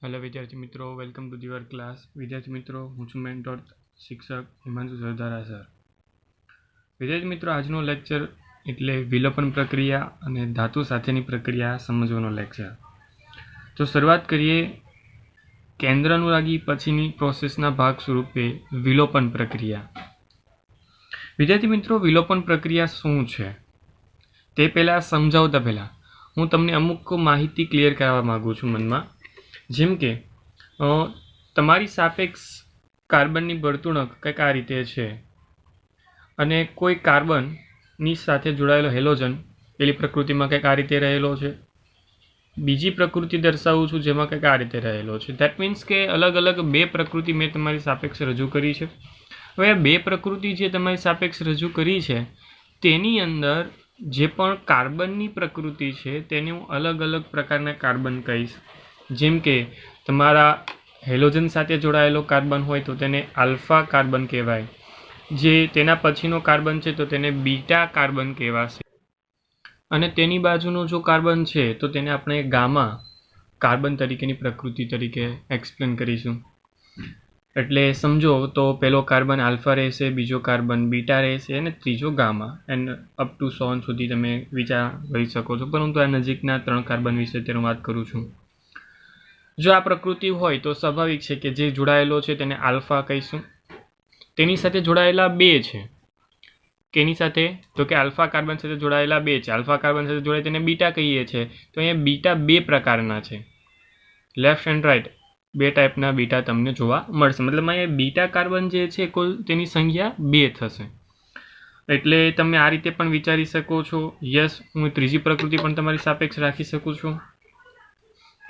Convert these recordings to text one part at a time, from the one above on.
Hello વિદ્યાર્થી મિત્રો, welcome to year class. વિદ્યાર્થી મિત્રો, હું છું મેન્ટોર શિક્ષક હિમાંશુ સરદારા સર. વિદ્યાર્થી મિત્રો, આજનો લેક્ચર એટલે વિલોપન પ્રક્રિયા અને ધાતુ સાથેની પ્રક્રિયા સમજવાનો લેક્ચર. તો શરૂઆત કરીએ કેન્દ્રાનુરાગી પછીની પ્રોસેસના ભાગ સ્વરૂપે વિલોપન પ્રક્રિયા. વિદ્યાર્થી મિત્રો, વિલોપન પ્રક્રિયા શું છે તે પહેલાં સમજાવતા પહેલાં હું તમને અમુક માહિતી ક્લિયર કરવા માગું છું મનમાં. જેમ કે તમારી સાપેક્ષ કાર્બનની વર્તુણક કંઈક આ રીતે છે અને કોઈ કાર્બનની સાથે જોડાયેલો હેલોજન પેલી પ્રકૃતિમાં કંઈક આ રીતે રહેલો છે, બીજી પ્રકૃતિ દર્શાવું છું જેમાં કંઈક આ રીતે રહેલો છે. દેટ મીન્સ કે અલગ અલગ બે પ્રકૃતિ મેં તમારી સાપેક્ષ રજૂ કરી છે. હવે આ બે પ્રકૃતિ જે તમારી સાપેક્ષ રજૂ કરી છે તેની અંદર જે પણ કાર્બનની પ્રકૃતિ છે તેને હું અલગ અલગ પ્રકારના કાર્બન કહીશ. જેમ કે તમારા હેલોજન સાથે જોડાયેલો કાર્બન હોય તો તેને આલ્ફા કાર્બન કહેવાય, જે તેના પછીનો કાર્બન છે તો તેને બીટા કાર્બન કહેવાશે, અને તેની બાજુનો જો કાર્બન છે તો તેને આપણે ગામા કાર્બન તરીકેની પ્રકૃતિ તરીકે એક્સપ્લેન કરીશું. એટલે સમજો તો પહેલો કાર્બન આલ્ફા રહેશે, બીજો કાર્બન બીટા રહેશે અને ત્રીજો ગામા, એન્ડ અપ ટુ 100 સુધી તમે વિચાર કરી શકો છો. પરંતુ આ નજીકના 3 કાર્બન વિશે તેનો વાત કરું છું. જો આ પ્રકૃતિ હોય તો સ્વાભાવિક છે કે જે જોડાયેલો છે તેને આલ્ફા કહીશું. તેની સાથે જોડાયેલા બે છે, કેની સાથે? તો કે આલ્ફા કાર્બન સાથે જોડાયેલા બે છે. આલ્ફા કાર્બન સાથે જોડાય તેને બીટા કહીએ છીએ. તો અહીંયા બીટા બે પ્રકારના છે, લેફ્ટ એન્ડ રાઈટ બે ટાઈપના બીટા તમને જોવા મળશે. મતલબ અહીંયા બીટા કાર્બન જે છે કુલ તેની સંખ્યા 2 થશે. એટલે તમે આ રીતે પણ વિચારી શકો છો. યસ, હું ત્રીજી પ્રકૃતિ પણ તમારી સાપેક્ષ રાખી શકું છું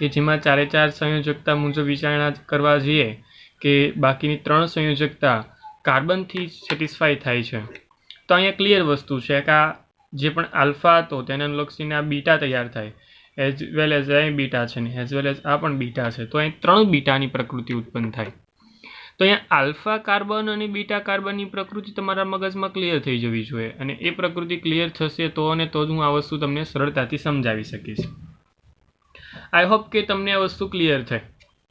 કે જેમાં 4 સંયોજકતા મુજબ વિચારણા કરવા જઈએ કે બાકીની 3 સંયોજકતા કાર્બનથી સેટિસ્ફાય થાય છે. તો અહીંયા ક્લિયર વસ્તુ છે કે આ જે પણ આલ્ફા હતો તેને અનુલક્ષીને આ બીટા તૈયાર થાય, એઝ વેલ એઝ અહીં બીટા છે ને એઝ વેલ એઝ આ પણ બીટા છે. તો અહીં 3 બીટાની પ્રકૃતિ ઉત્પન્ન થાય. તો અહીંયા આલ્ફા કાર્બન અને બીટા કાર્બનની પ્રકૃતિ તમારા મગજમાં ક્લિયર થઈ જવી જોઈએ, અને એ પ્રકૃતિ ક્લિયર થશે તો અને તો જ હું આ વસ્તુ તમને સરળતાથી સમજાવી શકીશ. આઈ હોપ કે તમને આ વસ્તુ ક્લિયર થાય.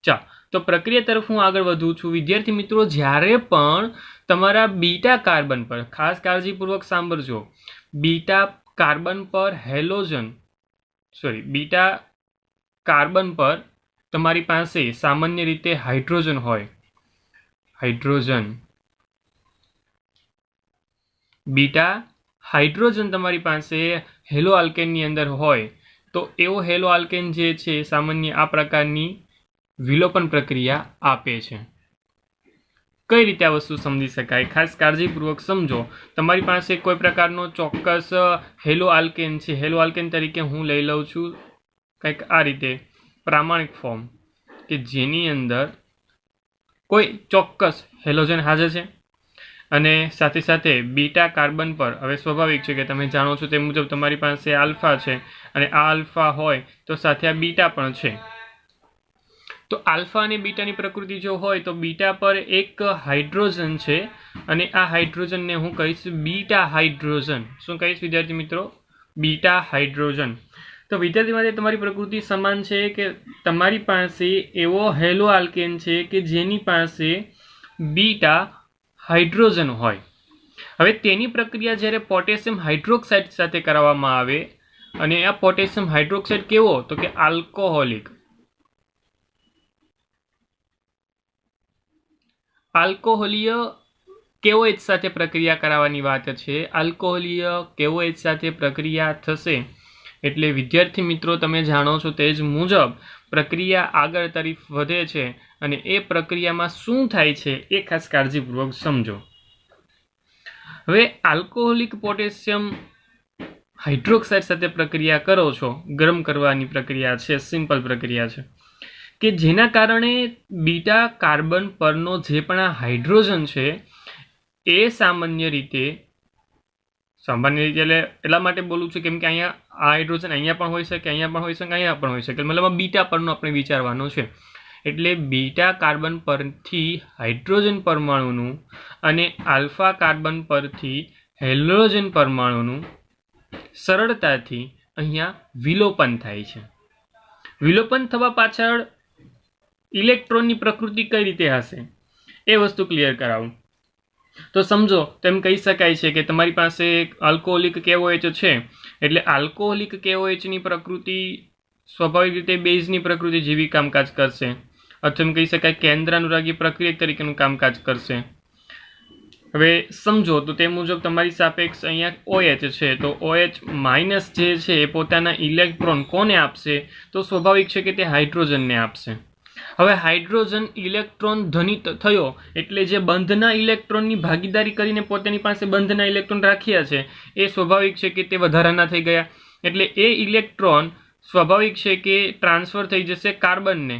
ચાલો, તો પ્રક્રિયા તરફ હું આગળ વધું છું. વિદ્યાર્થી મિત્રો, જ્યારે પણ તમારા બીટા કાર્બન પર, ખાસ કાળજીપૂર્વક સાંભળજો, બીટા કાર્બન પર બીટા કાર્બન પર તમારી પાસે સામાન્ય રીતે હાઇડ્રોજન હોય, બીટા હાઇડ્રોજન તમારી પાસે હેલો આલ્કેનની અંદર હોય તો એવો હેલો આલ્કેન જે છે સામાન્ય આ પ્રકારની વિલોપન પ્રક્રિયા આપે છે. કઈ રીતે આ વસ્તુ સમજી શકાય? ખાસ કાળજીપૂર્વક સમજો. તમારી પાસે કોઈ પ્રકારનો ચોક્કસ હેલો આલ્કેન છે. હેલો આલ્કેન તરીકે હું લઈ લઉં છું કંઈક આ રીતે પ્રામાણિક ફોર્મ, કે જેની અંદર કોઈ ચોક્કસ હેલોજન હાજર છે અને સાથે સાથે બીટા કાર્બન પર, હવે સ્વાભાવિક છે કે તમે જાણો છો તે મુજબ તમારી પાસે આલ્ફા છે અને આ આલ્ફા હોય તો સાથે આ બીટા પણ છે. તો આલ્ફા અને બીટાની પ્રકૃતિ જો હોય તો બીટા પર એક હાઇડ્રોજન છે અને આ હાઇડ્રોજનને હું કહીશ બીટા હાઇડ્રોજન. શું કહીશ વિદ્યાર્થી મિત્રો? Beta hydrogen. તો વિદ્યાર્થી માટે તમારી પ્રકૃતિ સમાન છે કે તમારી પાસે એવો હેલો આલ્કેન છે કે જેની પાસે બીટા હાઇડ્રોજન હોય. હવે તેની પ્રક્રિયા જ્યારે પોટેશિયમ હાઇડ્રોક્સાઇડ સાથે કરવામાં આવે, અને આ પોટેશિયમ હાઇડ્રોક્સાઇડ કેવો? તો કે આલ્કોહોલિક કેઓએચ સાથે પ્રક્રિયા કરાવવાની વાત છે. આલ્કોહોલીય કેઓએચ સાથે પ્રક્રિયા થશે એટલે વિદ્યાર્થી મિત્રો તમે જાણો છો તે જ મુજબ પ્રક્રિયા આગળ તરફ વધે છે, અને એ પ્રક્રિયામાં શું થાય છે એ ખાસ કાળજીપૂર્વક સમજો. હવે આલ્કોહોલિક પોટેશિયમ હાઇડ્રોક્સાઇડ સાથે પ્રક્રિયા કરો છો, ગરમ કરવાની પ્રક્રિયા છે, સિમ્પલ પ્રક્રિયા છે, કે જેના કારણે બીટા કાર્બન પરનો જે પણ આ હાઇડ્રોજન છે એ સામાન્ય રીતે એટલે એટલા માટે બોલું છું કેમ કે અહીંયા આ હાઇડ્રોજન અહીંયા પણ હોઈ શકે, અહીંયા પણ હોઈ શકે, અહીંયા પણ હોઈ શકે. મતલબ બીટા પરનો આપણે વિચારવાનો છે. એટલે બીટા કાર્બન પરથી હાઇડ્રોજન પરમાણુનું અને આલ્ફા કાર્બન પરથી હેલોજન પરમાણુનું સરળતાથી અહીંયા વિલોપન થાય છે. વિલોપન થવા પાછળ ઇલેક્ટ્રોનની પ્રકૃતિ કઈ રીતે હશે એ વસ્તુ ક્લિયર કરાવું. તો સમજો તો એમ કહી શકાય છે કે તમારી પાસે એક આલ્કોહોલિક KOH છે, એટલે આલ્કોહોલિક KOHની પ્રકૃતિ સ્વાભાવિક રીતે બેઝની પ્રકૃતિ જેવી કામકાજ કરશે, અથવા એમ કહી શકાય કેન્દ્રાનુરાગી પ્રક્રિયક તરીકેનું કામકાજ કરશે. હવે સમજો તો તે મુજબ તમારી સાપેક્ષ અહીંયા OH છે, તો OH માઇનસ જે છે એ પોતાના ઇલેક્ટ્રોન કોને આપશે? તો સ્વાભાવિક છે કે તે હાઇડ્રોજનને આપશે. હવે હાઇડ્રોજન ઇલેક્ટ્રોન ધનિત થયો એટલે જે બંધના ઇલેક્ટ્રોનની ભાગીદારી કરીને પોતાની પાસે બંધના ઇલેક્ટ્રોન રાખ્યા છે એ સ્વાભાવિક છે કે તે વધારાના થઈ ગયા, એટલે એ ઇલેક્ટ્રોન સ્વાભાવિક છે કે ટ્રાન્સફર થઈ જશે કાર્બનને,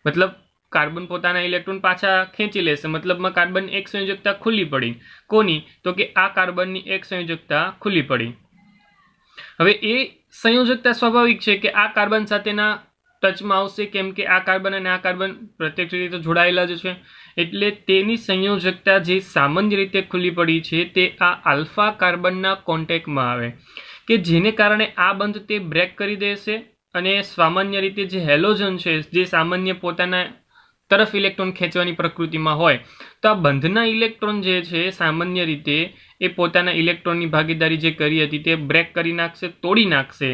મતલબ કાર્બન પોતાના ઇલેક્ટ્રોન પાછા ખેંચી લેશે, મતલબમાં કાર્બન એક સંયોજકતા ખુલ્લી પડી. કોની? તો કે આ કાર્બનની એક સંયોજકતા ખુલ્લી પડી. હવે એ સંયોજકતા સ્વાભાવિક છે કે આ કાર્બન સાથેના ટચમાં આવશે, કેમ કે આ કાર્બન અને આ કાર્બન પ્રત્યક્ષ રીતે જોડાયેલા જ છે, એટલે તેની સંયોજકતા જે સામાન્ય રીતે ખુલ્લી પડી છે તે આ આલ્ફા કાર્બનના કોન્ટેક્ટમાં આવે, કે જેને કારણે આ બંધ તે બ્રેક કરી દેશે અને સામાન્ય રીતે જે હેલોજન છે જે સામાન્ય પોતાના તરફ ઇલેક્ટ્રોન ખેંચવાની પ્રકૃતિમાં હોય, તો આ બંધના ઇલેક્ટ્રોન જે છે સામાન્ય રીતે એ પોતાના ઇલેક્ટ્રોનની ભાગીદારી જે કરી હતી તે બ્રેક કરી નાખશે, તોડી નાખશે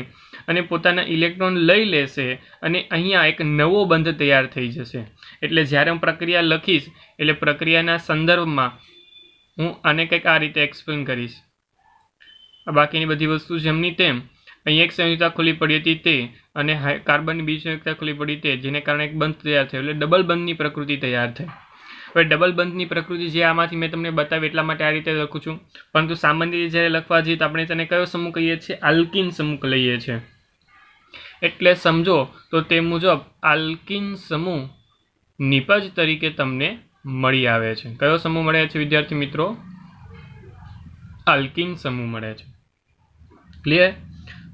અને પોતાના ઇલેક્ટ્રોન લઈ લેશે અને અહીંયા એક નવો બંધ તૈયાર થઈ જશે. એટલે જ્યારે હું પ્રક્રિયા લખીશ એટલે પ્રક્રિયાના સંદર્ભમાં હું આને કંઈક આ રીતે એક્સપ્લેન કરીશ. બાકીની બધી વસ્તુ જેમની તેમ અહીં એક સંયુક્તા ખુલ્લી પડી હતી તે અને કાર્બનની બીજી સંયુક્તા ખુલ્લી પડી તે, જેને કારણે એક બંધ તૈયાર થયો, એટલે ડબલ બંધની પ્રકૃતિ તૈયાર થઈ. હવે ડબલ બંધની પ્રકૃતિ જે આમાંથી મેં તમને બતાવી એટલા માટે આ રીતે લખું છું, પરંતુ સામાન્ય રીતે જ્યારે લખવા જઈએ તો આપણે તેને કયો સમૂહ કહીએ છીએ? આલ્કિન સમૂહ લઈએ છીએ. એટલે સમજો તો તે મુજબ આલ્કિન સમૂહ નિપજ તરીકે તમને મળી આવે છે. કયો સમૂહ મળે છે વિદ્યાર્થી મિત્રો? આલ્કિન સમૂહ મળે છે. ક્લિયર?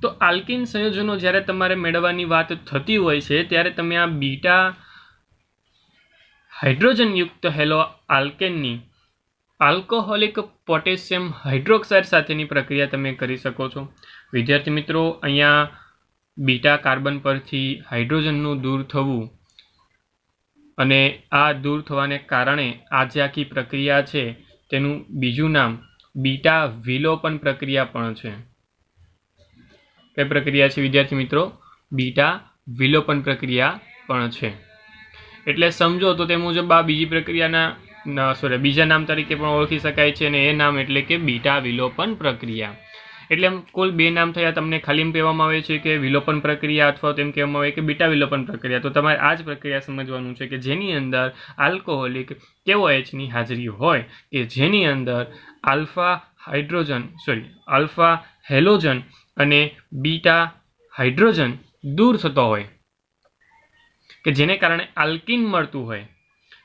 તો આલ્કિન સંયોજનો જ્યારે તમારે મેળવવાની વાત થતી હોય છે ત્યારે તમે આ બીટા હાઇડ્રોજનયુક્ત હેલો આલ્કેનની આલ્કોહોલિક પોટેશિયમ હાઇડ્રોક્સાઇડ સાથેની પ્રક્રિયા તમે કરી શકો છો. વિદ્યાર્થી મિત્રો, અહીંયા બીટા કાર્બન પરથી હાઇડ્રોજનનું દૂર થવું અને આ દૂર થવાને કારણે આ જે આખી પ્રક્રિયા છે તેનું બીજું નામ બીટા વિલોપન પ્રક્રિયા પણ છે. કઈ પ્રક્રિયા છે વિદ્યાર્થી મિત્રો? બીટા વિલોપન પ્રક્રિયા પણ છે. એટલે સમજો તો તે મુજબ આ બીજી પ્રક્રિયાના બીજા નામ તરીકે પણ ઓળખી શકાય છે, અને એ નામ એટલે કે બીટા વિલોપન પ્રક્રિયા. એટલે એમ કુલ બે નામ થયા. તમને ખાલી એમ કહેવામાં આવે છે કે વિલોપન પ્રક્રિયા અથવા તેમ કહેવામાં આવે કે બીટા વિલોપન પ્રક્રિયા. તો તમારે આ જ પ્રક્રિયા સમજવાનું છે કે જેની અંદર આલ્કોહોલિક KOHની હાજરી હોય, કે જેની અંદર આલ્ફા હેલોજન અને બીટા હાઇડ્રોજન દૂર થતો હોય, કે જેને કારણે આલ્કિન મળતું હોય.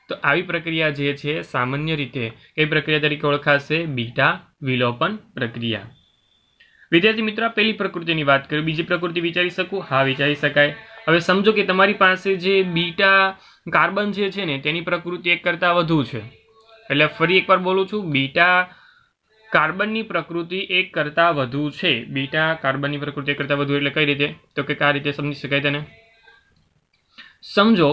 તો આવી પ્રક્રિયા જે છે સામાન્ય રીતે કઈ પ્રક્રિયા તરીકે ઓળખાશે? બીટા વિલોપન પ્રક્રિયા. વિદ્યાર્થી મિત્રો, પહેલી પ્રકૃતિની વાત કરીએ. બીજી પ્રકૃતિ વિચારી શકું? હા, વિચારી શકાય. હવે સમજો કે તમારી પાસે જે બીટા કાર્બન જે છે ને તેની પ્રકૃતિ એક કરતાં વધુ છે. એટલે ફરી એકવાર બોલું છું, બીટા કાર્બનની પ્રકૃતિ એક કરતાં વધુ છે. બીટા કાર્બનની પ્રકૃતિ એક કરતાં વધુ એટલે કઈ રીતે? તો કે આ રીતે સમજી શકાય. તેને સમજો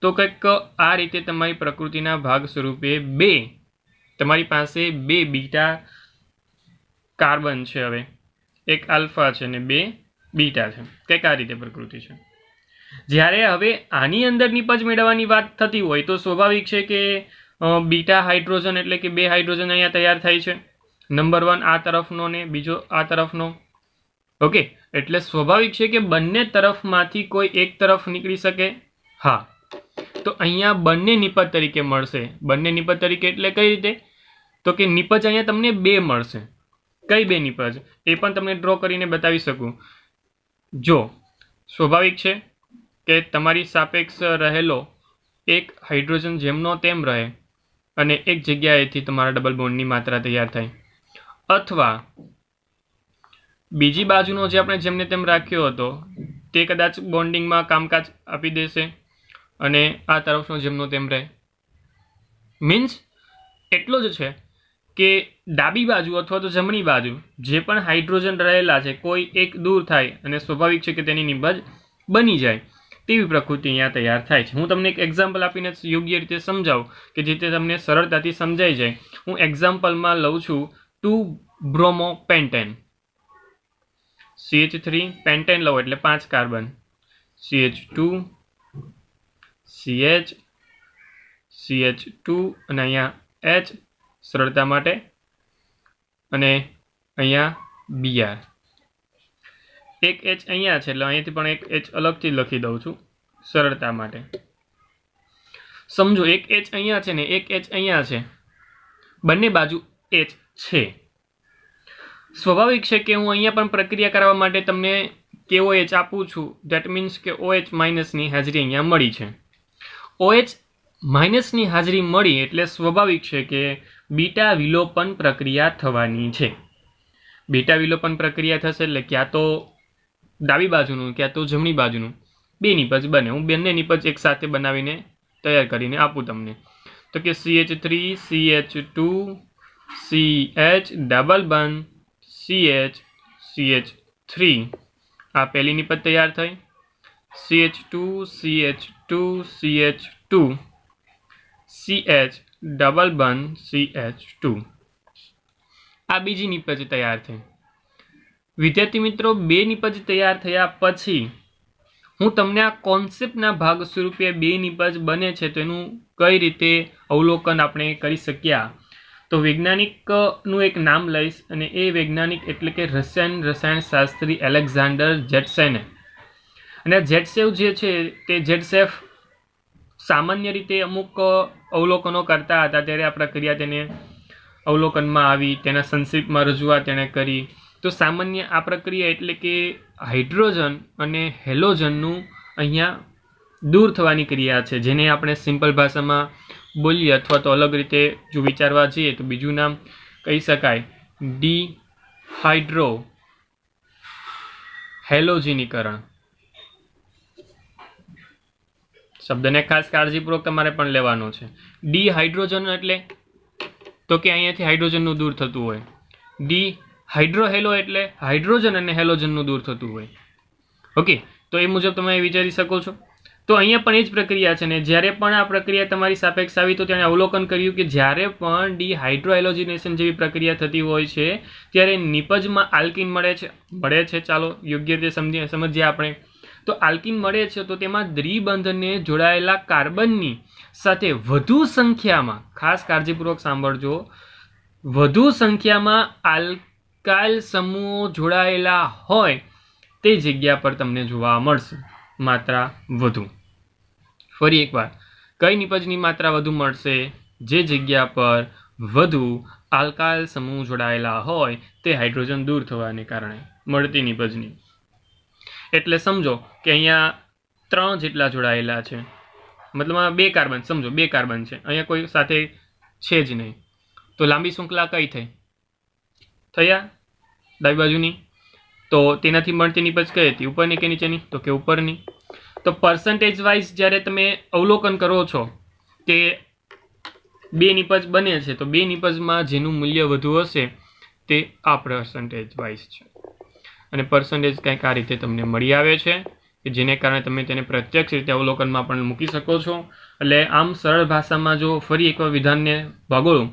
તો કંઈક આ રીતે તમારી પ્રકૃતિના ભાગ સ્વરૂપે તમારી પાસે બે બીટા કાર્બન છે. હવે એક આલ્ફા છે અને બે બીટા છે. કંઈક આ રીતે પ્રકૃતિ છે. જ્યારે હવે આની અંદર નિપજ મેળવવાની વાત થતી હોય તો સ્વાભાવિક છે કે બીટા હાઇડ્રોજન એટલે કે બે હાઇડ્રોજન અહીંયા તૈયાર થાય છે. નંબર 1 આ તરફનો ને બીજો આ તરફનો. ઓકે, એટલે સ્વાભાવિક છે કે બંને તરફમાંથી કોઈ એક તરફ નીકળી શકે. હા, તો અહીંયા બંને નિપજ તરીકે મળશે. બંને નિપજ તરીકે એટલે કઈ રીતે? તો કે નિપજ અહીંયા તમને બે મળશે. કઈ બે નિપજ? એ પણ તમને ડ્રો કરીને બતાવી શકું. જો સ્વાભાવિક છે કે તમારી સાપેક્ષ રહેલો એક હાઇડ્રોજન જેમનો તેમ રહે અને એક જગ્યાએથી તમારા ડબલ બોન્ડની માત્રા તૈયાર થાય, અથવા બીજી બાજુનો જે આપણે જેમને તેમ રાખ્યો હતો તે કદાચ બોન્ડિંગમાં કામકાજ આપી દેશે અને આ તરફનો જેમનો તેમ રહે. મીન્સ એટલો જ છે કે ડાબી બાજુ અથવા તો જમણી બાજુ જે પણ હાઇડ્રોજન રહેલા છે કોઈ એક દૂર થાય અને સ્વાભાવિક છે કે તેની નિપજ બની જાય. તેવી પ્રકૃતિ અહીંયા તૈયાર થાય છે. હું તમને એક એક્ઝામ્પલ આપીને યોગ્ય રીતે સમજાવું કે જેથી તમને સરળતાથી સમજાઈ જાય. હું એક્ઝામ્પલમાં લઉં છું 2-bromo-pentane. CH3 પેન્ટેન લઉં એટલે 5 કાર્બન, CH2 CH CH2 અને અહીંયા H સરળતા માટે અને અહીંયા Br. એક H અહીંયા છે એટલે અહીંયાથી પણ એક H અલગથી લખી દઉં છું સરળતા માટે. સમજો એક H અહીંયા છે ને એક H અહીંયા છે, બંને બાજુ H છે. સ્વાભાવિક છે કે હું અહીંયા પણ પ્રક્રિયા કરવા માટે તમને KOH આપું છું. ધેટ મીન્સ કે OH માઇનસની હાજરી અહીંયા મળી છે. OH માઇનસની હાજરી મળી એટલે સ્વાભાવિક છે કે બીટા વિલોપન પ્રક્રિયા થવાની છે. બીટા વિલોપન પ્રક્રિયા થશે એટલે ક્યાં તો ડાબી બાજુનું ક્યાં તો જમણી બાજુનું બે નિપજ બને. હું બંને નિપજ એક સાથે બનાવીને તૈયાર કરીને આપું તમને. તો કે CH3 CH2 CH ડબલ બંધ CH CH3 આ પહેલી નિપજ તૈયાર થઈ. CH2 CH2 CH2 CH double બંધ CH2 આ બીજી નિપજ તૈયાર થઈ. વિદ્યાર્થી મિત્રો, બે નિપજ તૈયાર થયા પછી હું તમને આ કોન્સેપ્ટના ભાગ સ્વરૂપે બે નિપજ બને છે તેનું કઈ રીતે અવલોકન આપણે કરી શક્યા. તો વૈજ્ઞાનિકનું એક નામ લઈશ અને એ વૈજ્ઞાનિક એટલે કે રસાયણશાસ્ત્રી એલેક્ઝાન્ડર જેટસેને. અને જેટસેવ જે છે તે જેટસેફ સામાન્ય રીતે અમુક અવલોકનો કરતા હતા ત્યારે આ પ્રક્રિયા તેને અવલોકનમાં આવી, તેના સંક્ષિપ્તમાં રજૂઆત તેણે કરી. તો સામાન્ય આ પ્રક્રિયા એટલે કે હાઇડ્રોજન અને હેલોજનનું અહીંયા દૂર થવાની ક્રિયા છે, જેને આપણે સિમ્પલ ભાષામાં બોલીએ અથવા તો અલગ રીતે જો વિચારવા જઈએ તો બીજું નામ કહી શકાય ડિહાઇડ્રો હેલોજનીકરણ. શબ્દને ખાસ કાળજીપૂર્વક તમારે પણ લેવાનો છે. ડિહાઇડ્રોજન એટલે તો કે અહીંયાથી હાઇડ્રોજનનું દૂર થતું હોય. હાઇડ્રોહેલો એટલે હાઇડ્રોજન અને હેલોજનનું દૂર થતું હોય. ઓકે, તો એ મુજબ તમે વિચારી શકો છો. તો અહીંયા પણ એ જ પ્રક્રિયા છે ને જ્યારે પણ આ પ્રક્રિયા તમારી સાપેક્ષ આવી તો તેણે અવલોકન કર્યું કે જ્યારે પણ ડિહાઇડ્રોહેલોજિનેશન જેવી પ્રક્રિયા થતી હોય છે ત્યારે નિપજમાં આલ્કીન મળે છે. ચાલો યોગ્ય રીતે સમજીએ આપણે. તો આલ્કીન મળે છે તો તેમાં દ્વિબંધને જોડાયેલા કાર્બનની સાથે વધુ સંખ્યામાં, ખાસ કાળજીપૂર્વક સાંભળજો, વધુ સંખ્યામાં આલ્કાઇલ સમૂહો જોડાયેલા હોય તે જગ્યા પર તમને જોવા મળશે માત્રા વધુ. ફરી એકવાર, કઈ નિપજની માત્રા વધુ મળશે? જે જગ્યા પર વધુ આલ્કાઇલ સમૂહ જોડાયેલા હોય તે હાઇડ્રોજન દૂર થવાને કારણે મળતી નિપજની. એટલે સમજો કે અહીંયા 3 જેટલા જોડાયેલા છે, મતલબ 2 કાર્બન, સમજો 2 કાર્બન છે, અહીંયા કોઈ સાથે છે જ નહીં. તો લાંબી શૃંખલા કઈ થઈ? થયા ડાબી બાજુની. તો તેનાથી મળતી નિપજ કઈ હતી? ઉપરની કે નીચેની? તો કે ઉપરની. તો પર્સન્ટેજ વાઇઝ જ્યારે તમે અવલોકન કરો છો કે બે નિપજ બને છે તો બે નિપજમાં જેનું મૂલ્ય વધુ હશે તે આ પર્સન્ટેજ વાઇઝ છે. અને પર્સન્ટેજ કંઈક આ રીતે તમને મળી આવે છે કે જેને કારણે તમે તેને પ્રત્યક્ષ રીતે અવલોકનમાં પણ મૂકી શકો છો. એટલે આમ સરળ ભાષામાં જો ફરી એકવાર વિધાનને ભાગોળું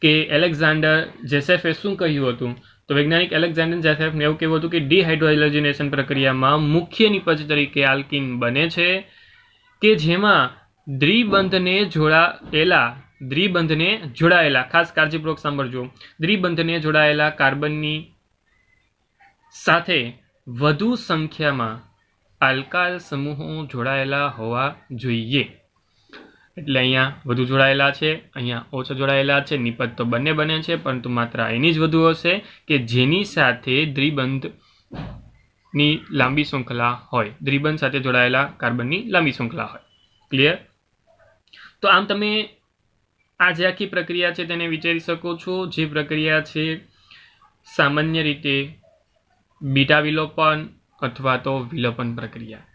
કે એલેક્ઝાન્ડર જેસેફે શું કહ્યું હતું, તો વૈજ્ઞાનિક એલેક્ઝાન્ડર જેસેફને એવું કહેવું હતું કે ડિહાઇડ્રોહેલોજિનેશન પ્રક્રિયામાં મુખ્ય નિપજ તરીકે આલ્કીન બને છે કે જેમાં દ્વિબંધને જોડાયેલા, ખાસ કાળજીપૂર્વક સાંભળજો, દ્વિબંધને જોડાયેલા કાર્બનની સાથે વધુ સંખ્યામાં આલ્કાઇલ સમૂહો જોડાયેલા હોવા જોઈએ. એટલે અહીંયા વધુ જોડાયેલા છે, અહીંયા ઓછા જોડાયેલા છે. નિપજ તો બંને બને છે પરંતુ માત્રા એની જ વધુ હશે કે જેની સાથે દ્વિબંધની લાંબી શૃંખલા હોય, દ્વિબંધ સાથે જોડાયેલા કાર્બનની લાંબી શૃંખલા હોય. ક્લિયર? તો આમ તમે આ જે આખી પ્રક્રિયા છે તેને વિચારી શકો છો. જે પ્રક્રિયા છે સામાન્ય રીતે બીટા વિલોપન અથવા તો વિલોપન પ્રક્રિયા.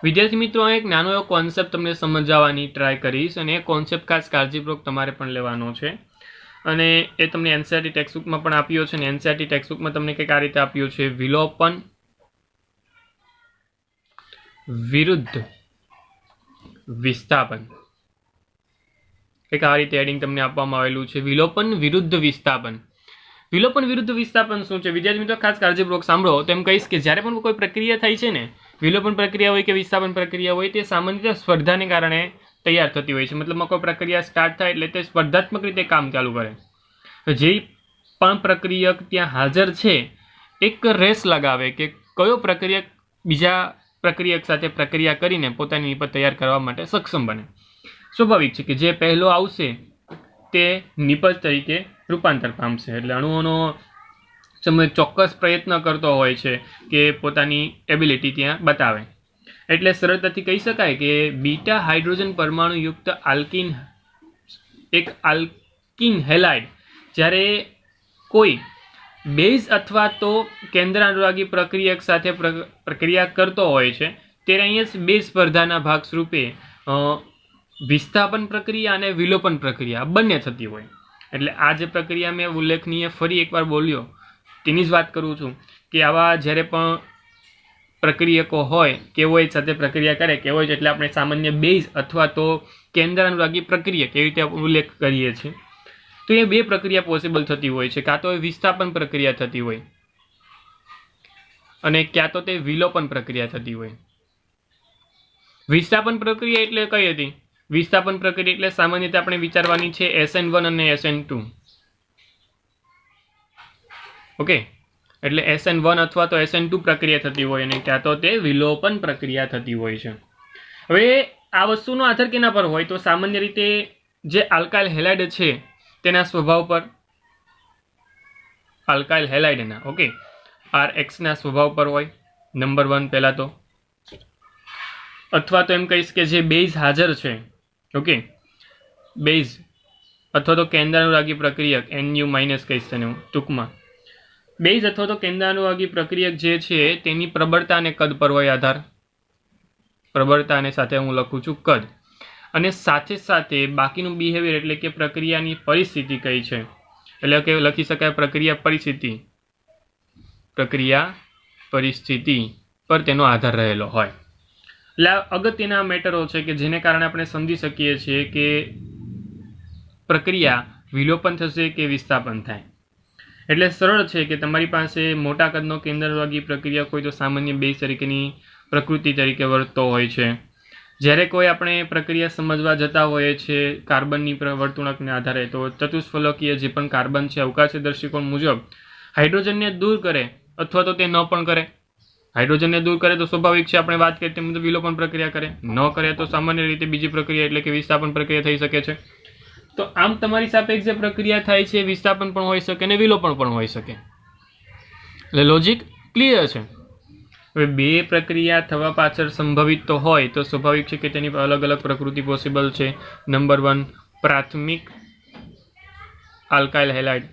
વિદ્યાર્થી મિત્રો, એક નાનો એવો કોન્સેપ્ટ તમને સમજાવવાની ટ્રાય કરીશ અને એ કોન્સેપ્ટ ખાસ કાળજીપૂર્વક તમારે પણ લેવાનો છે અને એ તમને એનસીઈઆરટી ટેક્સ્ટબુકમાં પણ આપ્યો છે. અને એનસીઈઆરટી ટેક્સ્ટબુકમાં તમને કંઈક આ રીતે આપ્યું છે, વિલોપન વિરુદ્ધ વિસ્થાપન. એક આ રીતે હેડિંગ તમને આપવામાં આવેલું છે, વિલોપન વિરુદ્ધ વિસ્થાપન. વિલોપન વિરુદ્ધ વિસ્થાપન શું છે? વિદ્યાર્થી મિત્રો ખાસ કાળજીપૂર્વક સાંભળો. તો એમ કહીશ કે જ્યારે પણ કોઈ પ્રક્રિયા થાય છે ને, વિલોપન પ્રક્રિયા હોય કે વિસ્થાપન પ્રક્રિયા હોય, તે સામાન્ય રીતે સ્પર્ધાને કારણે તૈયાર થતી હોય છે. મતલબમાં કોઈ પ્રક્રિયા સ્ટાર્ટ થાય એટલે તે સ્પર્ધાત્મક રીતે કામ ચાલુ કરે. જે પણ પ્રક્રિયક ત્યાં હાજર છે એક રેસ લગાવે કે કયો પ્રક્રિયક બીજા પ્રક્રિયક સાથે પ્રક્રિયા કરીને પોતાની નિપજ તૈયાર કરવા માટે સક્ષમ બને. સ્વાભાવિક છે કે જે પહેલો આવશે તે નિપજ તરીકે રૂપાંતર પામશે. એટલે અણુઓનો સમય ચોક્કસ પ્રયત્ન કરતો હોય છે કે પોતાની એબિલિટી ત્યાં બતાવે. એટલે સરળતાથી કહી શકાય કે બીટા હાઇડ્રોજન પરમાણુયુક્ત આલ્કીન હેલાઇડ જ્યારે કોઈ બેઝ અથવા તો કેન્દ્રાનુરાગી પ્રક્રિયક સાથે પ્રક્રિયા કરતો હોય છે ત્યારે અહીંયા બે સ્પર્ધાના ભાગ સ્વરૂપે વિસ્થાપન પ્રક્રિયા અને વિલોપન પ્રક્રિયા બંને થતી હોય. એટલે આ જે પ્રક્રિયા મેં ઉલ્લેખનીય ફરી એકવાર બોલ્યો તેની જ વાત કરું છું કે આવા જ્યારે પણ પ્રક્રિયકો હોય કેવોય સાથે પ્રક્રિયા કરે, કેવોય એટલે આપણે સામાન્ય બેઝ અથવા તો કેન્દ્રાનુરાગી પ્રક્રિયા કેવી રીતે ઉલ્લેખ કરીએ છીએ, તો એ બે પ્રક્રિયા પોસિબલ થતી હોય છે. કાં તો એ વિસ્થાપન પ્રક્રિયા થતી હોય અને ક્યાં તો તે વિલોપન પ્રક્રિયા થતી હોય. વિસ્થાપન પ્રક્રિયા એટલે કઈ હતી? વિસ્થાપન પ્રક્રિયા એટલે સામાન્ય રીતે આપણે વિચારવાની છે SN1 અને SN2. ઓકે, એટલે SN1 અથવા તો SN2 પ્રક્રિયા થતી હોય અને ક્યાં તો તે વિલોપન પ્રક્રિયા થતી હોય છે. હવે આ વસ્તુનો આધાર કેના પર હોય? તો સામાન્ય રીતે જે આલ્કાઇલ હેલાઇડ છે તેના સ્વભાવ પર, આલ્કાઇલ હેલાઇડના RX ના સ્વભાવ પર હોય નંબર 1 પહેલા તો. અથવા તો એમ કહીશ કે જે બેઝ હાજર છે, બેઝ અથવા તો કેન્દ્રાનુરાગી પ્રક્રિયક NU- કહીશ તેને ટૂંકમાં. બેઝ અથવા તો કેન્દ્રાનુરાગી પ્રક્રિયક જે છે તેની પ્રબળતા અને કદ પર હોય આધાર. પ્રબળતા અને સાથે હું લખું છું કદ. અને સાથે સાથે બાકીનું બિહેવિયર એટલે કે પ્રક્રિયાની પરિસ્થિતિ કઈ છે, એટલે કે લખી શકાય પ્રક્રિયા પરિસ્થિતિ પર તેનો આધાર રહેલો હોય. એટલે અગત્યના મેટરો છે કે જેને કારણે આપણે સમજી શકીએ છીએ કે પ્રક્રિયા વિલોપન થશે કે વિસ્થાપન થાય. એટલે સરળ છે કે તમારી પાસે મોટા કદનો કેન્દ્રાનુરાગી પ્રક્રિયા હોય તો સામાન્ય બેઝ તરીકેની પ્રકૃતિ તરીકે વર્તતો હોય છે. જ્યારે કોઈ આપણે પ્રક્રિયા સમજવા જતા હોઈએ છીએ કાર્બનની વર્તણૂકને આધારે, તો ચતુષ્ફલકીય જે પણ કાર્બન છે અવકાશી દૃષ્ટિકોણ મુજબ હાઇડ્રોજનને દૂર કરે અથવા તો તે ન પણ કરે. હાઇડ્રોજનને દૂર કરે તો સ્વાભાવિક છે આપણે વાત કરીએ તે મુજબ વિલોપન પ્રક્રિયા કરે, ન કરે તો સામાન્ય રીતે બીજી પ્રક્રિયા એટલે કે વિસ્થાપન પ્રક્રિયા થઈ શકે છે. તો આમ તમારી સાપેક્ષ જે પ્રક્રિયા થાય છે વિસ્થાપન પણ હોઈ શકે અને વિલોપન પણ હોઈ શકે. એટલે લોજિક ક્લિયર છે. હવે બે પ્રક્રિયા થવા પાછળ સંભવિત તો હોય તો સ્વાભાવિક છે કે તેની અલગ અલગ પ્રકૃતિ પોસિબલ છે. નંબર 1 પ્રાથમિક આલ્કાઇલ હેલાઇડ,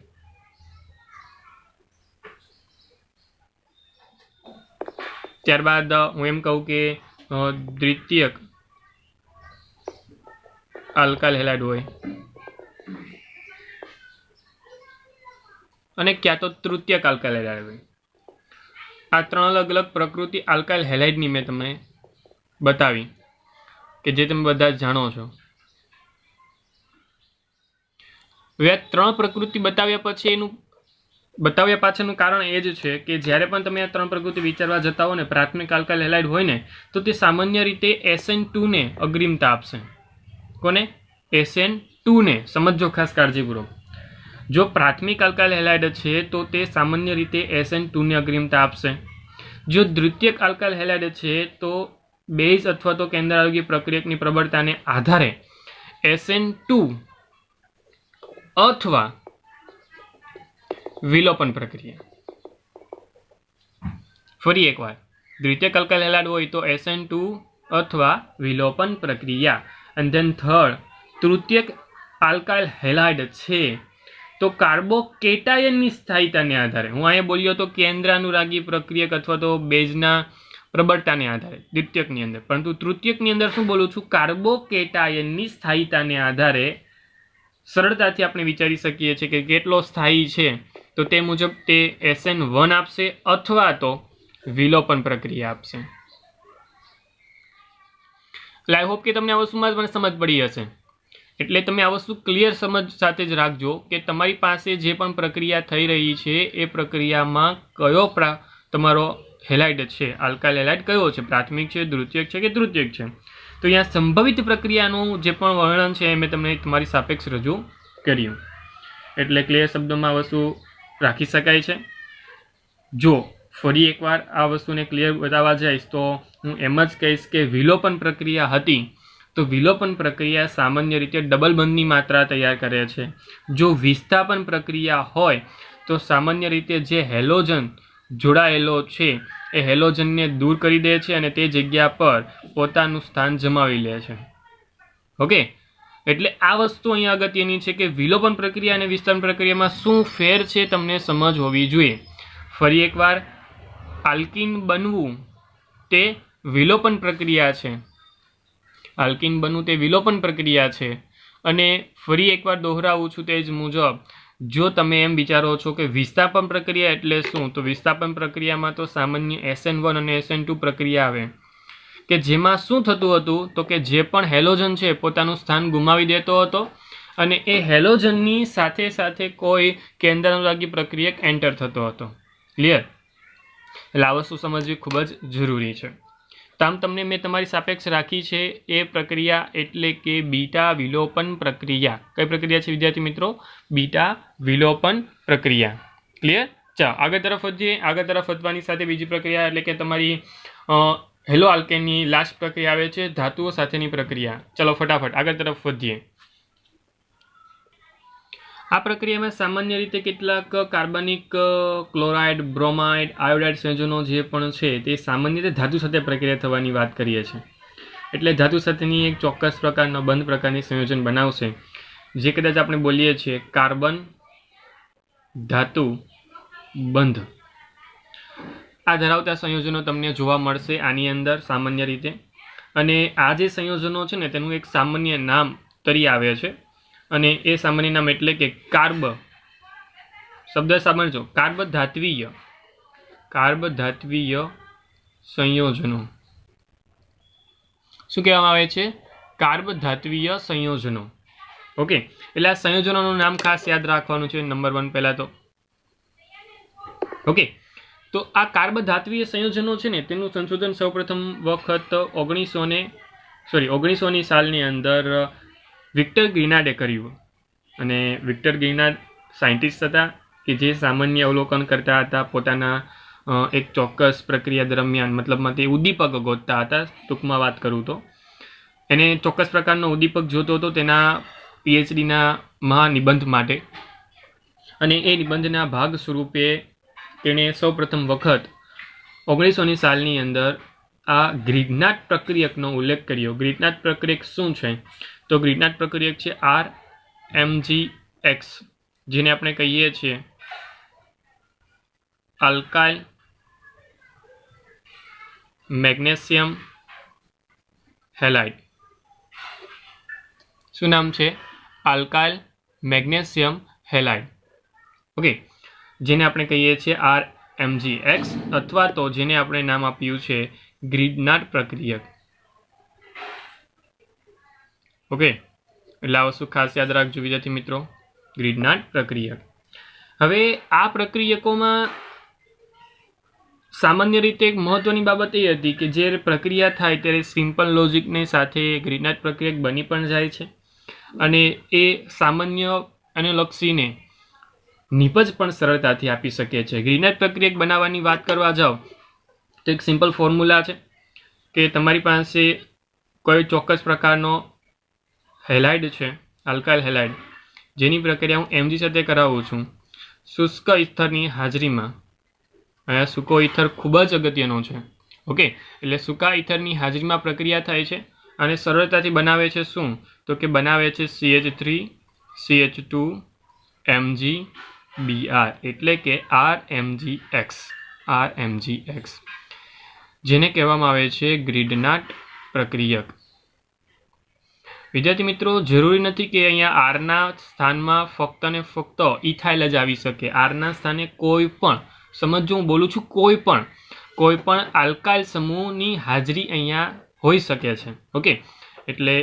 ત્યારબાદ હું એમ કહું કે દ્વિતીયક આલ્કાઇલ હેલાઇડ હોય અને ક્યાં તો તૃતીયક આલ્કાઇલ હેલાઇડ હોય. આ ત્રણ અલગ અલગ પ્રકૃતિ આલ્કાઇલ હેલાઇડની મેં તમને બતાવી કે જે તમે બધા જ જાણો છો. હવે આ ત્રણ પ્રકૃતિ બતાવ્યા પાછળનું કારણ એ જ છે કે જ્યારે પણ તમે આ ત્રણ પ્રકૃતિ વિચારવા જતા હો ને, પ્રાથમિક આલ્કાઇલ હેલાઇડ હોય ને તો તે સામાન્ય રીતે SN2 ને અગ્રિમતા આપશે. કોને? SN2 ને. સમજો ખાસ કાળજીપૂર્વક. જો પ્રાથમિક આલ્કાઇલ હેલાઇડ છે તો તે સામાન્ય રીતે SN2 ને અગ્રિમતા આપશે. જો દ્વિતીયક આલ્કાઇલ હેલાઇડ છે તો બેઝ અથવા તો કેન્દ્રાનુરાગી પ્રક્રિયકની પ્રબળતાને આધારે SN2 અથવા વિલોપન પ્રક્રિયા. ફરી એકવાર, દ્વિતીયક આલ્કાઇલ હેલાઇડ હોય તો SN2 અથવા વિલોપન પ્રક્રિયા. અને ધેન થર્ડ, તૃતીયક આલ્કાઇલ હેલાઇડ છે તો કાર્બોકેટાયનની સ્થાયીતાને આધારે, હું અહીંયા બોલ્યો તો કેન્દ્રાનુરાગી પ્રક્રિયક અથવા તો બેઝના પ્રબળતાને આધારે દ્વિતીયકની અંદર, પરંતુ તૃતીયકની અંદર શું બોલું છું? કાર્બોકેટાયનની સ્થાયીતાને આધારે સરળતાથી આપણે વિચારી શકીએ છીએ કે કેટલો સ્થાયી છે, તો તે મુજબ તે SN1 આપશે અથવા તો વિલોપન પ્રક્રિયા આપશે. એટલે આઈ હોપ કે તમને આ વસ્તુમાં મને સમજ પડી હશે. એટલે તમે આ વસ્તુ ક્લિયર સમજ સાથે જ રાખજો કે તમારી પાસે જે પણ પ્રક્રિયા થઈ રહી છે એ પ્રક્રિયામાં કયો તમારો હેલાઇડ છે, આલ્કાઇલ હેલાઇડ કયો છે, પ્રાથમિક છે, દ્વિતીયક છે કે તૃતીયક છે. તો અહીંયા સંભવિત પ્રક્રિયાનું જે પણ વર્ણન છે એ મેં તમને તમારી સાપેક્ષ રજૂ કર્યું. એટલે ક્લિયર શબ્દોમાં આ વસ્તુ રાખી શકાય છે. જો ફરી એકવાર આ વસ્તુને ક્લિયર બતાવવા જઈશ તો હું એમ જ કહીશ કે વિલોપન પ્રક્રિયા હતી તો વિલોપન પ્રક્રિયા સામાન્ય રીતે ડબલ બંધની માત્રા તૈયાર કરે છે. જો વિસ્થાપન પ્રક્રિયા હોય તો સામાન્ય રીતે જે હેલોજન જોડાયેલો છે એ હેલોજનને દૂર કરી દે છે અને તે જગ્યા પર પોતાનું સ્થાન જમાવી લે છે. ઓકે, એટલે આ વસ્તુ અહીંયા અગત્યની છે કે વિલોપન પ્રક્રિયા અને વિસ્થાપન પ્રક્રિયામાં શું ફેર છે તમને સમજ હોવી જોઈએ. ફરી એકવાર, આલ્કીન બનવું તે વિલોપન પ્રક્રિયા છે. આલ્કીન બનવું તે વિલોપન પ્રક્રિયા છે. અને ફરી એકવાર દોહરાવું છું તે જ મુજબ, જો તમે એમ વિચારો છો કે વિસ્થાપન પ્રક્રિયા એટલે શું, તો વિસ્થાપન પ્રક્રિયામાં તો સામાન્ય SN1 અને SN2 પ્રક્રિયા આવે કે જેમાં શું થતું હતું તો કે જે પણ હેલોજન છે પોતાનું સ્થાન ગુમાવી દેતો હતો અને એ હેલોજનની સાથે સાથે કોઈ કેન્દ્રાનુરાગી પ્રક્રિયક એન્ટર થતો હતો. ક્લિયર? એટલે આ વસ્તુ સમજવી ખૂબ જ જરૂરી છે. તો આમ તમને મેં તમારી સાપેક્ષ રાખી છે એ પ્રક્રિયા એટલે કે બીટા વિલોપન પ્રક્રિયા. કઈ પ્રક્રિયા છે વિદ્યાર્થી મિત્રો? બીટા વિલોપન પ્રક્રિયા. ક્લિયર? ચાલો આગળ તરફ વધીએ. આગળ તરફ વધવાની સાથે બીજી પ્રક્રિયા એટલે કે તમારી હેલો આલ્કેનની લાસ્ટ પ્રક્રિયા આવે છે ધાતુઓ સાથેની પ્રક્રિયા. ચલો ફટાફટ આગળ તરફ વધીએ. આ પ્રક્રિયામાં સામાન્ય રીતે કેટલાક કાર્બનિક, ક્લોરાઇડ, બ્રોમાઇડ, આયોડાઇડ સંયોજનો જે પણ છે તે સામાન્ય રીતે ધાતુ સાથે પ્રક્રિયા થવાની વાત કરીએ છીએ. એટલે ધાતુ સાથેની એક ચોક્કસ પ્રકારનો બંધ પ્રકારની સંયોજન બનાવશે જે કદાચ આપણે બોલીએ છીએ કાર્બન ધાતુ બંધ. આ ધરાવતા સંયોજનો તમને જોવા મળશે આની અંદર સામાન્ય રીતે. અને આ જે સંયોજનો છે ને તેનું એક સામાન્ય નામ તરી આવે છે અને એ સામાન્ય નામ એટલે કે કાર્બ શબ્દ સાંભળજો, કાર્બધાત્વીય સંયોજનો. શું કહેવામાં આવે છે? કાર્બધાત્વીય સંયોજનો. ઓકે, એટલે આ સંયોજનોનું નામ ખાસ યાદ રાખવાનું છે નંબર 1 પહેલા તો. ઓકે, તો આ કાર્બધાત્વીય સંયોજનો છે ને તેનું સંશોધન સૌપ્રથમ વખત 1900ની સાલની અંદર વિક્ટર ગ્રીનાર્ડે કર્યું. અને વિક્ટર ગ્રીનાર્ડ સાયન્ટિસ્ટ હતા કે જે સામાન્ય અવલોકન કરતા હતા પોતાના એક ચોક્કસ પ્રક્રિયા દરમિયાન, મતલબમાં તે ઉદ્દીપક ગોતતા હતા. ટૂંકમાં વાત કરું તો એને ચોક્કસ પ્રકારનો ઉદ્દીપક જોતો હતો તેના PhDના મહાનિબંધ માટે. અને એ નિબંધના ભાગ સ્વરૂપે તેણે સૌપ્રથમ વખત 1900ની સાલની અંદર આ ગ્રીનાર્ડ પ્રક્રિયકનો ઉલ્લેખ કર્યો. ગ્રીનાર્ડ પ્રક્રિયક શું છે? તો ગ્રીનાર્ડ પ્રક્રિયક છે RMGX, જેને આપણે કહીએ છીએ આલ્કાઇલ મેગ્નેશિયમ હેલાઇડ. શું નામ છે? Alkyl magnesium halide. ઓકે, જેને આપણે કહીએ છીએ RMGX અથવા તો જેને આપણે નામ આપ્યું છે ગ્રીનાર્ડ પ્રક્રિયક. ઓકે, એટલે આ વસ્તુ ખાસ યાદ રાખજો વિદ્યાર્થી મિત્રો, ગ્રીનાર્ડ પ્રક્રિયક. હવે આ પ્રક્રિયકોમાં સામાન્ય રીતે એક મહત્વની બાબત એ હતી કે જે પ્રક્રિયા થાય ત્યારે સિમ્પલ લોજિકની સાથે ગ્રીનાર્ડ પ્રક્રિયક બની પણ જાય છે અને એ સામાન્ય અનુલક્ષીને નિપજ પણ સરળતાથી આપી શકે છે. ગ્રીનાર્ડ પ્રક્રિયક બનાવવાની વાત કરવા જાઓ તો એક સિમ્પલ ફોર્મ્યુલા છે કે તમારી પાસે કોઈ ચોક્કસ પ્રકારનો હેલાઇડ છે, આલ્કાઇલ હેલાઇડ, જેની પ્રક્રિયા હું Mg સાથે કરાવું છું શુષ્ક ઇથરની હાજરીમાં. અહીંયા સૂકો ઇથર ખૂબ જ અગત્યનો છે. ઓકે, એટલે સૂકા ઇથરની હાજરીમાં પ્રક્રિયા થાય છે અને સરળતાથી બનાવે છે શું? તો કે બનાવે છે CH3CH2 MgBr એટલે કે RMGX, જેને કહેવામાં આવે છે ગ્રીનાર્ડ પ્રક્રિયક. વિદ્યાર્થી મિત્રો, જરૂરી નથી કે અહીંયા આરના સ્થાનમાં ફક્ત ને ફક્ત ઇથાઇલ જ આવી શકે. આરના સ્થાને કોઈ પણ, સમજો હું બોલું છું કોઈ પણ આલ્કાઇલ સમૂહની હાજરી અહીંયા હોઈ શકે છે. ઓકે, એટલે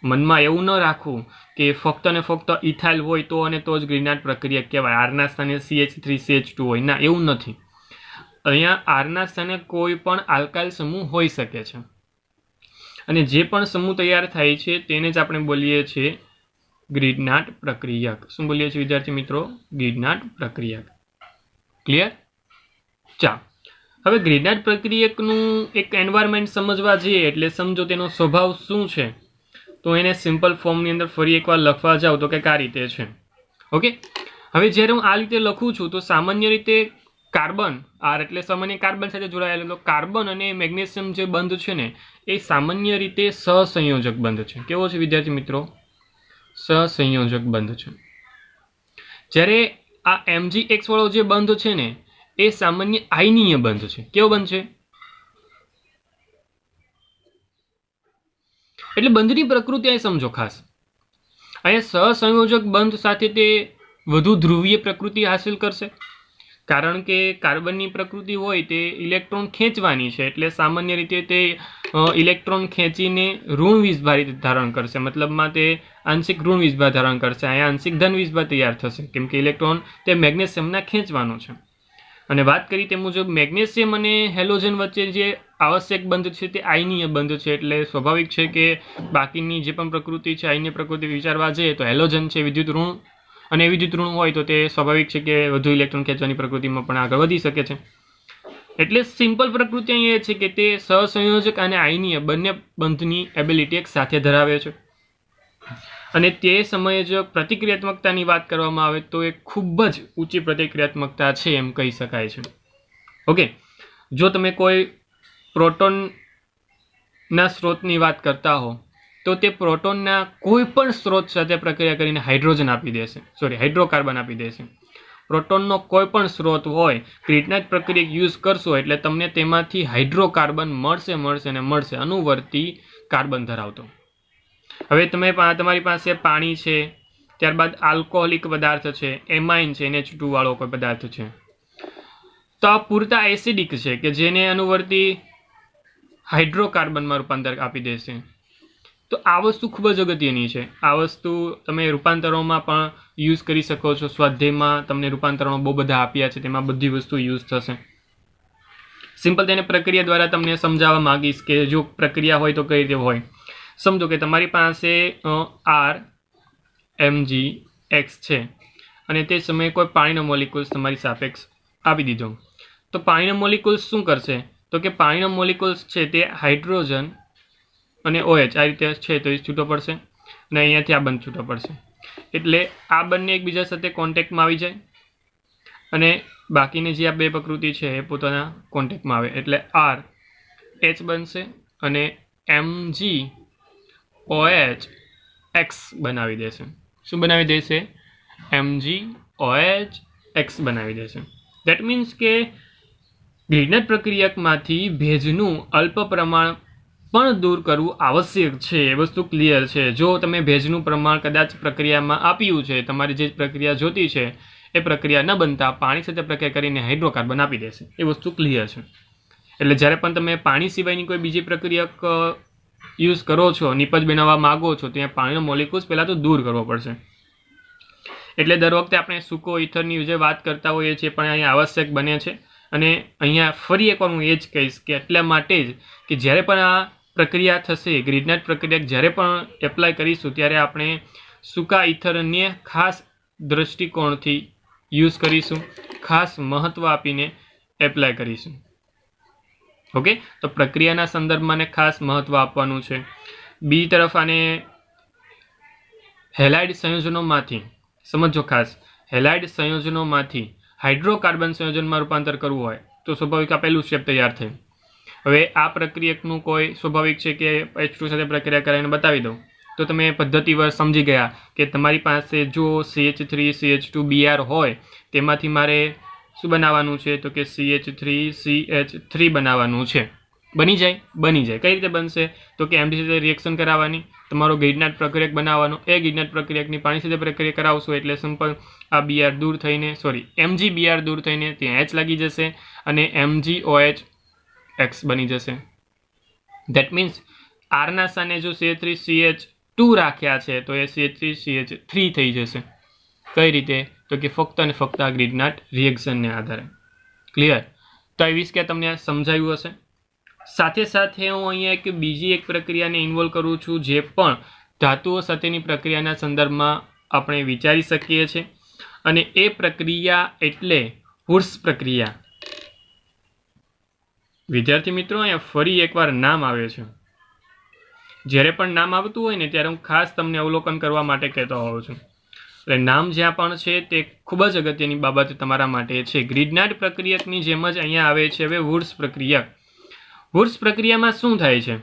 મનમાં એવું ન રાખવું કે ફક્ત ને ફક્ત ઇથાઇલ હોય તો અને તો જ ગ્રીનાટ પ્રક્રિયા કહેવાય, આરના સ્થાને CH3CH2 હોય. ના, એવું નથી. અહીંયા આરના સ્થાને કોઈ પણ આલ્કાઇલ સમૂહ હોઈ શકે છે અને જે પણ સમૂહ તૈયાર થાય છે તેને જ આપણે બોલીએ છીએ ગ્રીનાટ પ્રક્રિયક. શું બોલીએ છીએ વિદ્યાર્થી મિત્રો? ગ્રીનાટ પ્રક્રિયક. ક્લિયર? ચા હવે ગ્રીનાટ પ્રક્રિયકનું એક એન્વાયરમેન્ટ સમજવા જઈએ એટલે સમજો તેનો સ્વભાવ શું છે, તો એને સિમ્પલ ફોર્મની અંદર ફરી એકવાર લખવા જાવ તો કંઈક આ રીતે છે. ઓકે, હવે જ્યારે હું આ રીતે લખું છું તો સામાન્ય રીતે કાર્બન, આર એટલે સામાન્ય કાર્બન સાથે જોડાયેલો કાર્બન અને મેગ્નેશિયમ જે બંધ છે ને એ સામાન્ય રીતે સહસંયોજક બંધ છે. કેવો છે વિદ્યાર્થી મિત્રો? સહસંયોજક બંધ છે. જ્યારે આ MgX વાળો જે બંધ છે ને એ સામાન્ય આયનીય બંધ છે. કેવો બંધ છે? એટલે બંધની પ્રકૃતિ અહીં સમજો ખાસ. અહીંયા સહસંયોજક બંધ સાથે તે વધુ ધ્રુવીય પ્રકૃતિ હાંસલ કરશે, કારણ કે કાર્બનની પ્રકૃતિ હોય તે ઇલેક્ટ્રોન ખેંચવાની છે, એટલે સામાન્ય રીતે તે ઇલેક્ટ્રોન ખેંચીને ઋણ વીજભાર ધારણ કરશે, મતલબમાં તે આંશિક ઋણ વીજભાર ધારણ કરશે. અહીંયા આંશિક ધન વીજભાર તૈયાર થશે, કેમ કે ઇલેક્ટ્રોન તે મેગ્નેશિયમના ખેંચવાનો છે. અને વાત કરી તે મુજબ મેગ્નેશિયમ અને હેલોજન વચ્ચે જે આવશ્યક બંધ છે તે આયનીય બંધ છે, એટલે સ્વાભાવિક છે કે બાકીની જે પણ પ્રકૃતિ છે આયનીય પ્રકૃતિ વિચારવા જઈએ તો હેલોજન છે વિદ્યુત ઋણ, અને વિદ્યુત ઋણ હોય તો તે સ્વાભાવિક છે કે વધુ ઇલેક્ટ્રોન ખેંચવાની પ્રકૃતિમાં પણ આગળ વધી શકે છે. એટલે સિમ્પલ પ્રકૃતિ અહીં એ છે કે તે સહસંયોજક અને આયનીય બંને બંધની એબિલિટી એક સાથે ધરાવે છે. અને તે સમયે જો પ્રતિક્રિયાત્મકતાની વાત કરવામાં આવે તો એ ખૂબ જ ઊંચી પ્રતિક્રિયાત્મકતા છે એમ કહી શકાય છે. ઓકે, જો તમે કોઈ પ્રોટોનના સ્ત્રોતની વાત કરતા હો તો તે પ્રોટોનના કોઈ પણ સ્ત્રોત સાથે પ્રક્રિયા કરીને હાઇડ્રોજન આપી દેશે, હાઇડ્રોકાર્બન આપી દેશે. પ્રોટોનનો કોઈ પણ સ્ત્રોત હોય, ગ્રીનાટ પ્રક્રિયા યુઝ કરશો એટલે તમને તેમાંથી હાઇડ્રોકાર્બન મળશે અનુવર્તી કાર્બન ધરાવતો. હવે તમારી પાસે પાણી છે, ત્યારબાદ આલ્કોહોલિક પદાર્થ છે, એમાઇન છે, NH2 વાળો કોઈ પદાર્થ છે, તો આ પૂરતા એસિડિક છે કે જેને અનુવર્તી હાઇડ્રોકાર્બનમાં રૂપાંતર આપી દેશે. તો આ વસ્તુ ખૂબ જ અગત્યની છે. આ વસ્તુ તમે રૂપાંતરોમાં પણ યુઝ કરી શકો છો. સ્વાધ્યાયમાં તમને રૂપાંતરણો બહુ બધા આપ્યા છે, તેમાં બધી વસ્તુ યુઝ થશે. સિમ્પલ તેને પ્રક્રિયા દ્વારા તમને સમજાવવા માંગીશ કે જો પ્રક્રિયા હોય તો કઈ રીતે હોય. સમજો કે તમારી પાસે RMgX છે અને તે સમયે કોઈ પાણીનો મોલિક્યુલ્સ તમારી સાપેક્ષ આપી દીધો, તો પાણીનો મોલિક્યુલ્સ શું કરશે? તો કે પાણીનો મોલિક્યુલ્સ છે તે હાઇડ્રોજન અને OH આ રીતે છે તો એ છૂટો પડશે અને અહીંયાથી આ બંધ છૂટો પડશે, એટલે આ બંને એકબીજા સાથે કોન્ટેક્ટમાં આવી જાય અને બાકીની જે આ બે પ્રકૃતિ છે એ પોતાના કોન્ટેક્ટમાં આવે, એટલે RH બનશે અને MgOH બનાવી દેશે. શું બનાવી દેશે? MgOH બનાવી દેશે. દેટ મીન્સ કે ગ્રીનાટ પ્રક્રિયકમાંથી ભેજનું અલ્પ પ્રમાણ પણ દૂર કરવું આવશ્યક છે. એ વસ્તુ ક્લિયર છે. જો તમે ભેજનું પ્રમાણ કદાચ પ્રક્રિયામાં આપ્યું છે, તમારી જે પ્રક્રિયા જોતી છે એ પ્રક્રિયા ન બનતા પાણી સાથે પ્રક્રિયા કરીને હાઇડ્રોકાર્બન આપી દેશે. એ વસ્તુ ક્લિયર છે. એટલે જ્યારે પણ તમે પાણી સિવાયની કોઈ બીજી પ્રક્રિયક યુઝ કરો છો, નિપજ બનાવવા માગો છો, ત્યાં પાણીનો મોલિક્યુલ્સ પહેલાં તો દૂર કરવો પડશે. એટલે દર વખતે આપણે સૂકો ઇથરની જે વાત કરતા હોઈએ છીએ પણ અહીંયા આવશ્યક બને છે. અને અહીંયા ફરી એકવાર હું એ જ કહીશ કે એટલા માટે જ કે જ્યારે પણ આ પ્રક્રિયા થશે, ગ્રીનાટ પ્રક્રિયા જ્યારે પણ એપ્લાય કરીશું ત્યારે આપણે સૂકા ઇથરને ખાસ દૃષ્ટિકોણથી યુઝ કરીશું, ખાસ મહત્ત્વ આપીને એપ્લાય કરીશું. ઓકે, તો પ્રક્રિયાના સંદર્ભમાં ખાસ મહત્ત્વ આપવાનું છે. બીજી તરફ આને હેલાઇડ સંયોજનોમાંથી સમજો ખાસ, હેલાઇડ સંયોજનોમાંથી હાઇડ્રોકાર્બન સંયોજનમાં રૂપાંતર કરવું હોય તો સ્વાભાવિક આ પહેલું સ્ટેપ તૈયાર થાય. હવે આ પ્રક્રિયકનું કોઈ સ્વાભાવિક છે કે H2 સાથે પ્રક્રિયા કરીને બતાવી દઉં તો તમે પદ્ધતિવાર સમજી ગયા કે તમારી પાસે જો CH3CH2Br હોય તેમાંથી મારે શું બનાવવાનું છે તો કે CH3CH3 બનાવવાનું છે. બની જાય. કઈ રીતે બનશે તો કે MD સાથે રિએક્શન કરાવવાની, તમારો ગ્રીનાટ પ્રક્રિયક બનાવવાનો, એ ગ્રીનાટ પ્રક્રિયકની પાણી સાથે પ્રક્રિયા કરાવશો એટલે સિમ્પલ આ Br દૂર થઈને MgBr દૂર થઈને ત્યાં H લાગી જશે અને MgOH બની જશે. દેટ મીન્સ આરના સ્થાને જો CH3CH2 રાખ્યા છે તો એ CH3CH3 થઈ જશે. કઈ રીતે? તો કે ફક્ત અને ફક્ત આ ગ્રીડનાટ રિએક્શનને આધારે. ક્લિયર? તો આ વિશે કે તમને સમજાયું હશે. સાથે સાથે હું અહીંયા બીજી એક પ્રક્રિયાને ઇન્વોલ્વ કરું છું, જે પણ ધાતુઓ સાથેની પ્રક્રિયાના સંદર્ભમાં આપણે વિચારી શકીએ છીએ, અને એ પ્રક્રિયા એટલે વુર્ટ્ઝ પ્રક્રિયા. વિદ્યાર્થી મિત્રો, અહીંયા ફરી એકવાર નામ આવે છે. જ્યારે પણ નામ આવતું હોય ને ત્યારે હું ખાસ તમને અવલોકન કરવા માટે કહેતો હોઉં છું. એટલે નામ જ્યાં પણ છે તે ખૂબ જ અગત્યની બાબત તમારા માટે છે. ગ્રીડનાટ પ્રક્રિયકની જેમ જ અહીંયા આવે છે હવે વુર્ટ્ઝ પ્રક્રિયક. વુર્ટ્ઝ પ્રક્રિયામાં શું થાય છે?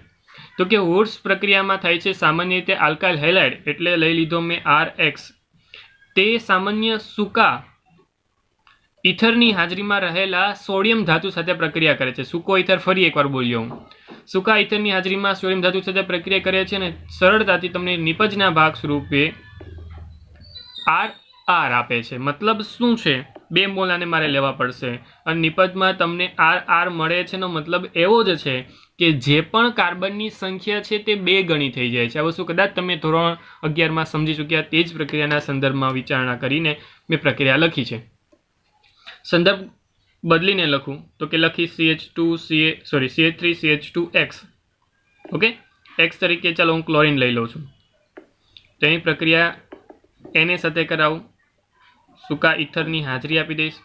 તો કે વુર્ટ્ઝ પ્રક્રિયામાં થાય છે સામાન્ય રીતે આલ્કાઇલ હેલાઇડ, એટલે લઈ લીધો મેં RX, તે સામાન્ય સૂકા ઇથરની હાજરીમાં રહેલા સોડિયમ ધાતુ સાથે પ્રક્રિયા કરે છે. સૂકો ઇથર, ફરી એકવાર બોલ્યો હું, સૂકા ઇથરની હાજરીમાં સોડિયમ ધાતુ સાથે પ્રક્રિયા કરે છે અને સરળતાથી તમને નિપજના ભાગ સ્વરૂપે RR આપે છે. મતલબ શું છે? 2 મોલ આને મારે લેવા પડશે અને નિપજમાં તમને RR મળે છે. નો મતલબ એવો જ છે કે જે પણ કાર્બનની સંખ્યા છે તે 2 ગણી થઈ જાય છે. આ વસ્તુ કદાચ તમે ધોરણ 11માં સમજી ચૂક્યા, તે જ પ્રક્રિયાના સંદર્ભમાં વિચારણા કરીને મેં પ્રક્રિયા લખી છે. સંદર્ભ બદલીને લખું તો કે લખી CH3CH2X. ઓકે, X તરીકે ચાલો હું ક્લોરીન લઈ લઉં છું. તેની પ્રક્રિયા એને સાથે કરાવું, સૂકા ઇથરની હાજરી આપી દઈશ.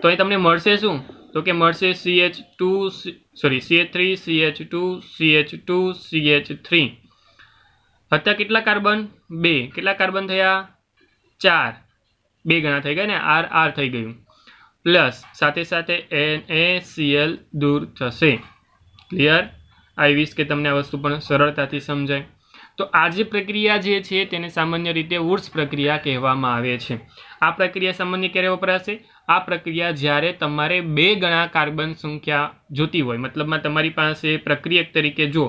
તો અહીં તમને મળશે શું? તો કે મળશે CH3CH2CH2CH3. હતા કેટલા કાર્બન? 2. કેટલા કાર્બન થયા? 4. 2 ગણા થઈ ગયા ને, RR થઈ ગયું. પ્લસ સાથે સાથે NaCl દૂર થશે. ક્લિયર? આઈ વિશ કે તમને આ વસ્તુ પણ સરળતાથી સમજાય. તો આ જે પ્રક્રિયા જે છે તેને સામાન્ય રીતે વુર્ટ્ઝ પ્રક્રિયા કહેવામાં આવે છે. આ પ્રક્રિયા સામાન્ય ક્યારે વપરાશે? આ પ્રક્રિયા જ્યારે તમારે 2 ગણા કાર્બન સંખ્યા જોતી હોય, મતલબમાં તમારી પાસે પ્રક્રિયક તરીકે જો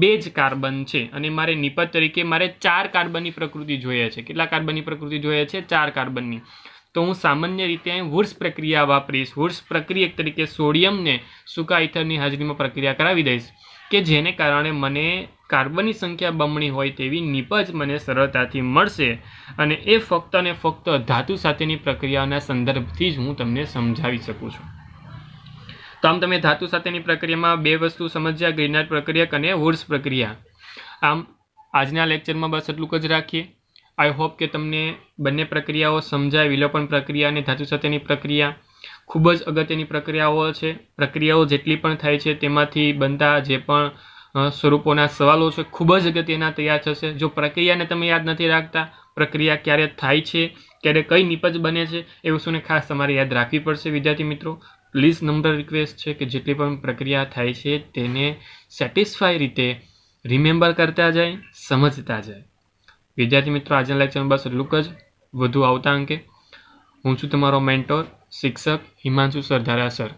2 જ કાર્બન છે અને મારે નિપજ તરીકે મારે 4 કાર્બનની પ્રકૃતિ જોઈએ છે. કેટલા કાર્બનની પ્રકૃતિ જોઈએ છે? 4 કાર્બનની. તો હું સામાન્ય રીતે વુર્ટ્ઝ પ્રક્રિયા વાપરીશ. વુર્ટ્ઝ પ્રક્રિયક તરીકે સોડિયમને સૂકા ઇથરની હાજરીમાં પ્રક્રિયા કરાવી દઈશ, કે જેને કારણે મને કાર્બનની સંખ્યા બમણી હોય તેવી નિપજ મને સરળતાથી મળશે. અને એ ફક્ત અને ફક્ત ધાતુ સાથેની પ્રક્રિયાના સંદર્ભથી જ હું તમને સમજાવી શકું છું. તો આમ તમે ધાતુ સાથેની પ્રક્રિયામાં 2 વસ્તુ સમજ્યા, ગ્રીડનાટ પ્રક્રિયક અને વુર્ટ્ઝ પ્રક્રિયા. આમ આજના લેક્ચરમાં બસ એટલું જ રાખીએ. આઈ હોપ કે તમને બંને પ્રક્રિયાઓ સમજાય. વિલોપન પ્રક્રિયા અને ધાતુ સાથેની પ્રક્રિયા ખૂબ જ અગત્યની પ્રક્રિયાઓ છે. પ્રક્રિયાઓ જેટલી પણ થાય છે તેમાંથી બનતા જે પણ સ્વરૂપોના સવાલો છે ખૂબ જ અગત્યના તૈયાર થશે. જો પ્રક્રિયાને તમે યાદ નથી રાખતા, પ્રક્રિયા ક્યારે થાય છે, ક્યારે કઈ નિપજ બને છે, એ વસ્તુને ખાસ તમારે યાદ રાખવી પડશે. વિદ્યાર્થી મિત્રો, પ્લીઝ નમ્ર રિક્વેસ્ટ છે કે જેટલી પણ પ્રક્રિયા થાય છે તેને સેટિસ્ફાઈ રીતે રિમેમ્બર કરતા જાય, સમજતા જાય. વિદ્યાર્થી મિત્રો, આજના લેક્ચરમાં બસ એટલું જ. વધુ આવતા અંકે હું છું તમારો મેન્ટોર, શિક્ષક હિમાંશુ સરધારા સર.